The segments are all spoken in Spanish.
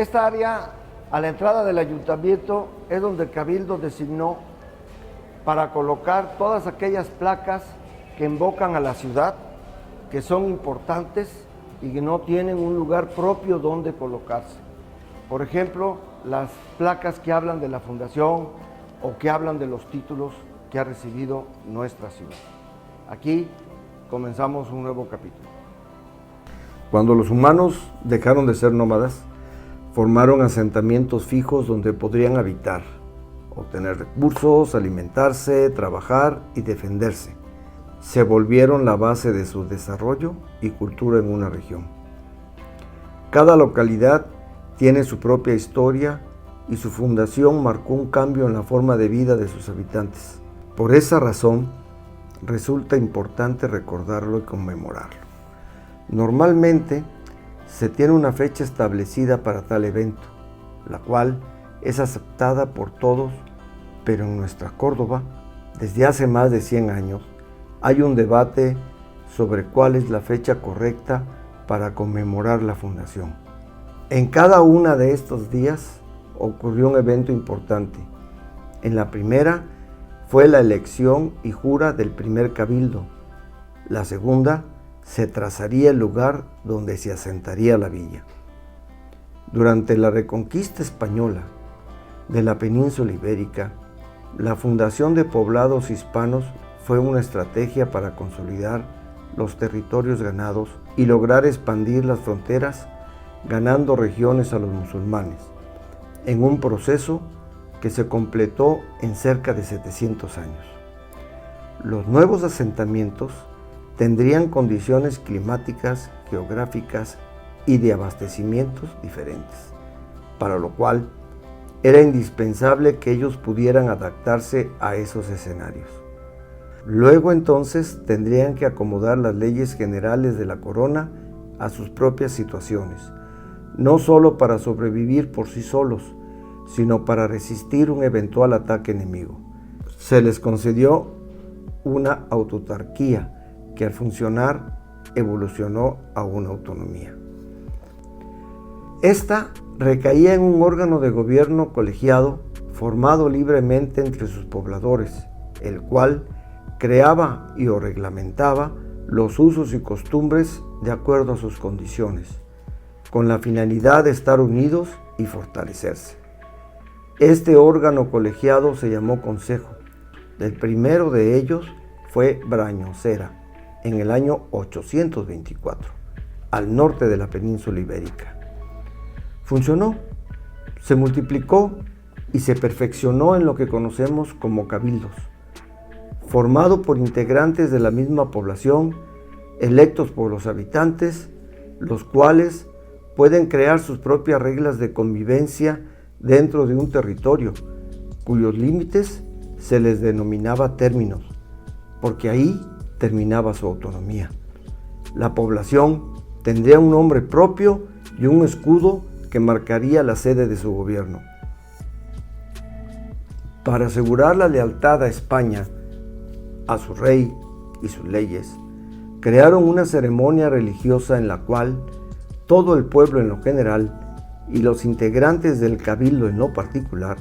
Esta área, a la entrada del ayuntamiento, es donde el Cabildo designó para colocar todas aquellas placas que invocan a la ciudad, que son importantes y que no tienen un lugar propio donde colocarse. Por ejemplo, las placas que hablan de la fundación o que hablan de los títulos que ha recibido nuestra ciudad. Aquí comenzamos un nuevo capítulo. Cuando los humanos dejaron de ser nómadas, formaron asentamientos fijos donde podrían habitar, obtener recursos, alimentarse, trabajar y defenderse. Se volvieron la base de su desarrollo y cultura en una región. Cada localidad tiene su propia historia y su fundación marcó un cambio en la forma de vida de sus habitantes. Por esa razón, resulta importante recordarlo y conmemorarlo. Normalmente, se tiene una fecha establecida para tal evento, la cual es aceptada por todos, pero en nuestra Córdoba, desde hace más de 100 años, hay un debate sobre cuál es la fecha correcta para conmemorar la fundación. En cada uno de estos días ocurrió un evento importante. En la primera fue la elección y jura del primer cabildo. La segunda se trazaría el lugar donde se asentaría la villa. Durante la reconquista española de la península ibérica, la fundación de poblados hispanos fue una estrategia para consolidar los territorios ganados y lograr expandir las fronteras, ganando regiones a los musulmanes, en un proceso que se completó en cerca de 700 años. Los nuevos asentamientos tendrían condiciones climáticas, geográficas y de abastecimientos diferentes, para lo cual era indispensable que ellos pudieran adaptarse a esos escenarios. Luego entonces tendrían que acomodar las leyes generales de la corona a sus propias situaciones, no solo para sobrevivir por sí solos, sino para resistir un eventual ataque enemigo. Se les concedió una autarquía que al funcionar evolucionó a una autonomía. Esta recaía en un órgano de gobierno colegiado formado libremente entre sus pobladores, el cual creaba y o reglamentaba los usos y costumbres de acuerdo a sus condiciones, con la finalidad de estar unidos y fortalecerse. Este órgano colegiado se llamó Consejo. El primero de ellos fue Brañosera, en el año 824, al norte de la península ibérica. Funcionó, se multiplicó y se perfeccionó en lo que conocemos como cabildos, formado por integrantes de la misma población, electos por los habitantes, los cuales pueden crear sus propias reglas de convivencia dentro de un territorio, cuyos límites se les denominaba términos, porque ahí terminaba su autonomía. La población tendría un nombre propio y un escudo que marcaría la sede de su gobierno. Para asegurar la lealtad a España, a su rey y sus leyes, crearon una ceremonia religiosa en la cual todo el pueblo en lo general y los integrantes del cabildo en lo particular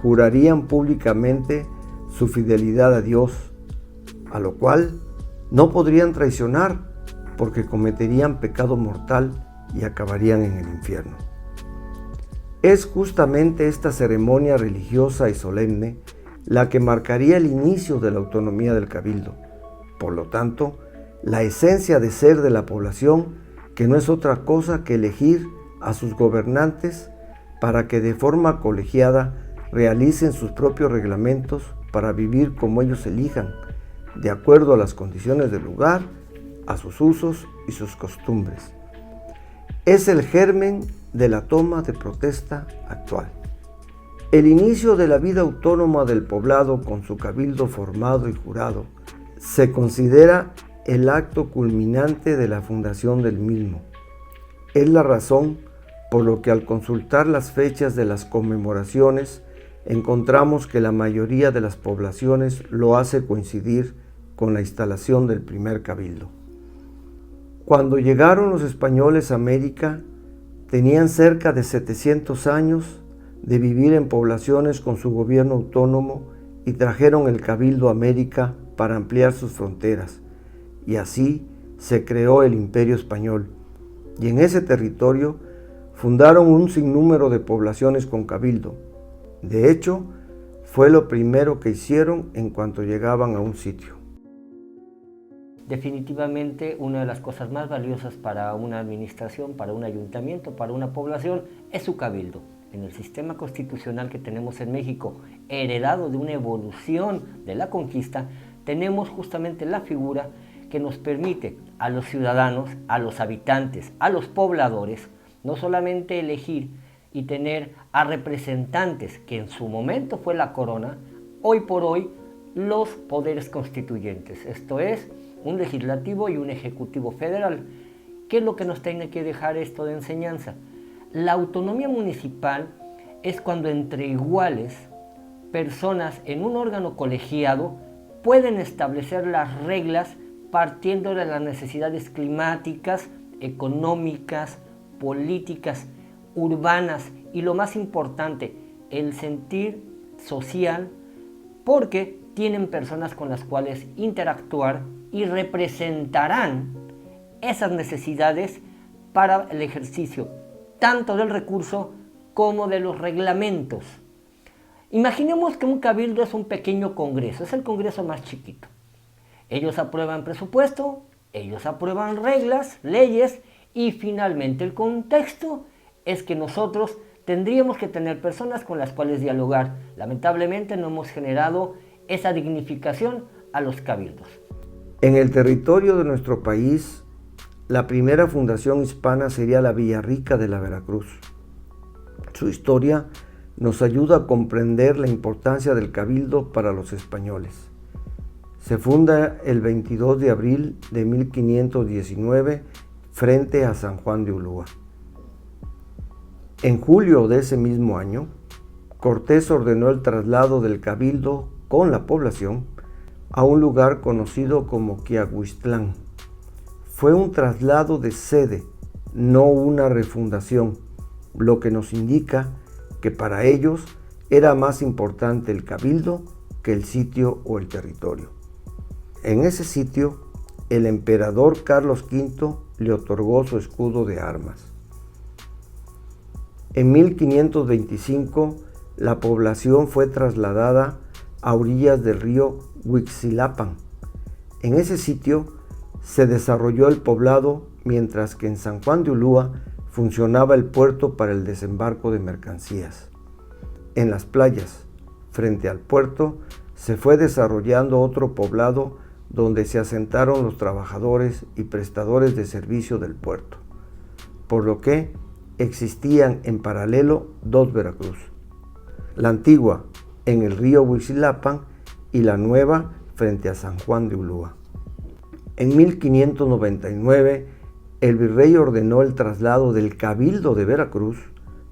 jurarían públicamente su fidelidad a Dios, a lo cual no podrían traicionar porque cometerían pecado mortal y acabarían en el infierno. Es justamente esta ceremonia religiosa y solemne la que marcaría el inicio de la autonomía del cabildo. Por lo tanto, la esencia de ser de la población, que no es otra cosa que elegir a sus gobernantes para que de forma colegiada realicen sus propios reglamentos para vivir como ellos elijan, de acuerdo a las condiciones del lugar, a sus usos y sus costumbres. Es el germen de la toma de protesta actual. El inicio de la vida autónoma del poblado con su cabildo formado y jurado se considera el acto culminante de la fundación del mismo. Es la razón por lo que al consultar las fechas de las conmemoraciones encontramos que la mayoría de las poblaciones lo hace coincidir con la instalación del primer cabildo. Cuando llegaron los españoles a América, Tenían cerca de 700 años de vivir en poblaciones con su gobierno autónomo y trajeron el Cabildo a América para ampliar sus fronteras. Y así se creó el Imperio Español. Y en ese territorio fundaron un sinnúmero de poblaciones con cabildo. De hecho, fue lo primero que hicieron en cuanto llegaban a un sitio. Definitivamente una de las cosas más valiosas para una administración, para un ayuntamiento, para una población, es su cabildo. En el sistema constitucional que tenemos en México, heredado de una evolución de la conquista, tenemos justamente la figura que nos permite a los ciudadanos, a los habitantes, a los pobladores, no solamente elegir y tener a representantes, que en su momento fue la corona, hoy por hoy los poderes constituyentes, esto es, un legislativo y un ejecutivo federal. ¿Qué es lo que nos tiene que dejar esto de enseñanza? La autonomía municipal es cuando entre iguales, personas en un órgano colegiado pueden establecer las reglas partiendo de las necesidades climáticas, económicas, políticas, urbanas y lo más importante, el sentir social, porque tienen personas con las cuales interactuar y representarán esas necesidades para el ejercicio tanto del recurso como de los reglamentos. Imaginemos que un cabildo es un pequeño congreso, es el congreso más chiquito. Ellos aprueban presupuesto, ellos aprueban reglas, leyes y finalmente el contexto es que nosotros tendríamos que tener personas con las cuales dialogar. Lamentablemente no hemos generado esa dignificación a los cabildos. En el territorio de nuestro país, la primera fundación hispana sería la Villarrica de la Veracruz. Su historia nos ayuda a comprender la importancia del cabildo para los españoles. Se funda el 22 de abril de 1519 frente a San Juan de Ulúa. En julio de ese mismo año, Cortés ordenó el traslado del cabildo con la población a un lugar conocido como Quiahuiztlán. Fue un traslado de sede, no una refundación, lo que nos indica que para ellos era más importante el cabildo que el sitio o el territorio. En ese sitio, el emperador Carlos V le otorgó su escudo de armas. En 1525, la población fue trasladada a orillas del río Huixquiluapan. En ese sitio se desarrolló el poblado, mientras que en San Juan de Ulúa funcionaba el puerto para el desembarco de mercancías. En las playas, frente al puerto, se fue desarrollando otro poblado donde se asentaron los trabajadores y prestadores de servicio del puerto, por lo que existían en paralelo dos Veracruz, la antigua en el río Huixquiluapan y la nueva frente a San Juan de Ulúa. En 1599, el virrey ordenó el traslado del Cabildo de Veracruz,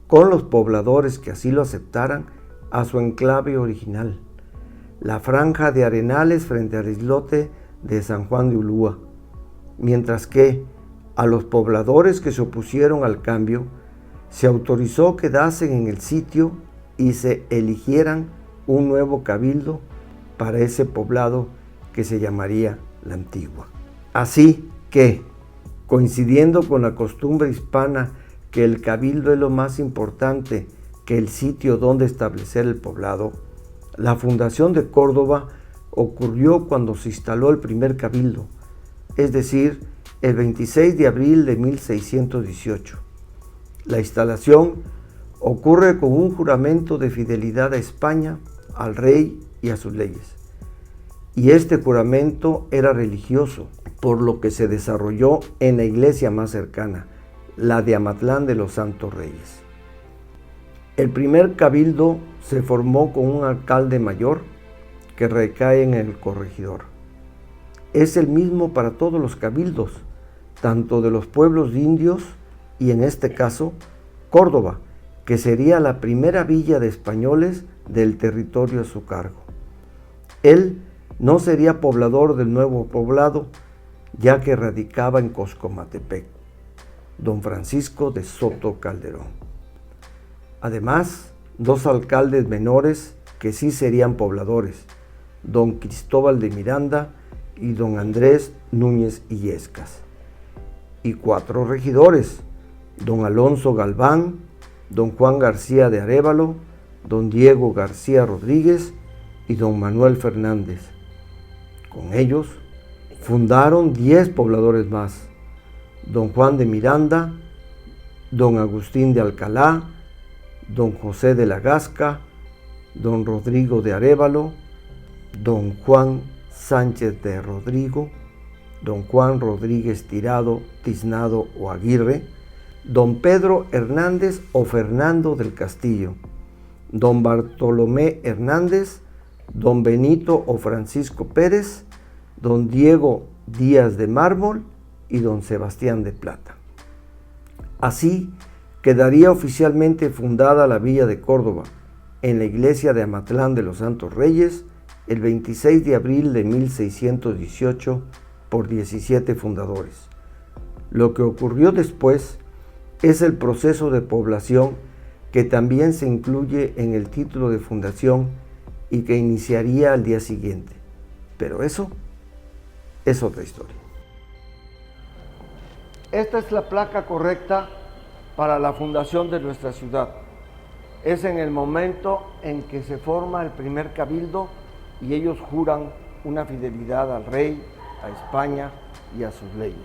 con los pobladores que así lo aceptaran, a su enclave original, la franja de arenales frente al islote de San Juan de Ulúa, mientras que a los pobladores que se opusieron al cambio se autorizó quedasen en el sitio y se eligieran un nuevo cabildo para ese poblado que se llamaría la Antigua. Así que, coincidiendo con la costumbre hispana que el cabildo es lo más importante que el sitio donde establecer el poblado, la fundación de Córdoba ocurrió cuando se instaló el primer cabildo, es decir, el 26 de abril de 1618. La instalación ocurre con un juramento de fidelidad a España, al rey y a sus leyes. Y este juramento era religioso, por lo que se desarrolló en la iglesia más cercana, la de Amatlán de los Santos Reyes. El primer cabildo se formó con un alcalde mayor que recae en el corregidor. Es el mismo para todos los cabildos, tanto de los pueblos indios y en este caso Córdoba, que sería la primera villa de españoles del territorio a su cargo. Él no sería poblador del nuevo poblado, ya que radicaba en Coscomatepec. don Francisco de Soto Calderón. Además, 2 alcaldes menores que sí serían pobladores, don Cristóbal de Miranda y don Andrés Núñez Illescas. Y 4 regidores, don Alonso Galván, don Juan García de Arévalo, don Diego García Rodríguez y don Manuel Fernández. Con ellos fundaron 10 pobladores más, don Juan de Miranda, don Agustín de Alcalá, don José de la Gasca, don Rodrigo de Arévalo, don Juan Sánchez de Rodrigo, don Juan Rodríguez Tirado, Tiznado o Aguirre, don Pedro Hernández o Fernando del Castillo, don Bartolomé Hernández, don Benito o Francisco Pérez, don Diego Díaz de Mármol y don Sebastián de Plata. Así quedaría oficialmente fundada la villa de Córdoba en la iglesia de Amatlán de los Santos Reyes el 26 de abril de 1618 por 17 fundadores. Lo que ocurrió después es el proceso de población que también se incluye en el título de fundación y que iniciaría al día siguiente. Pero eso es otra historia. Esta es la placa correcta para la fundación de nuestra ciudad. Es en el momento en que se forma el primer cabildo y ellos juran una fidelidad al rey, a España y a sus leyes.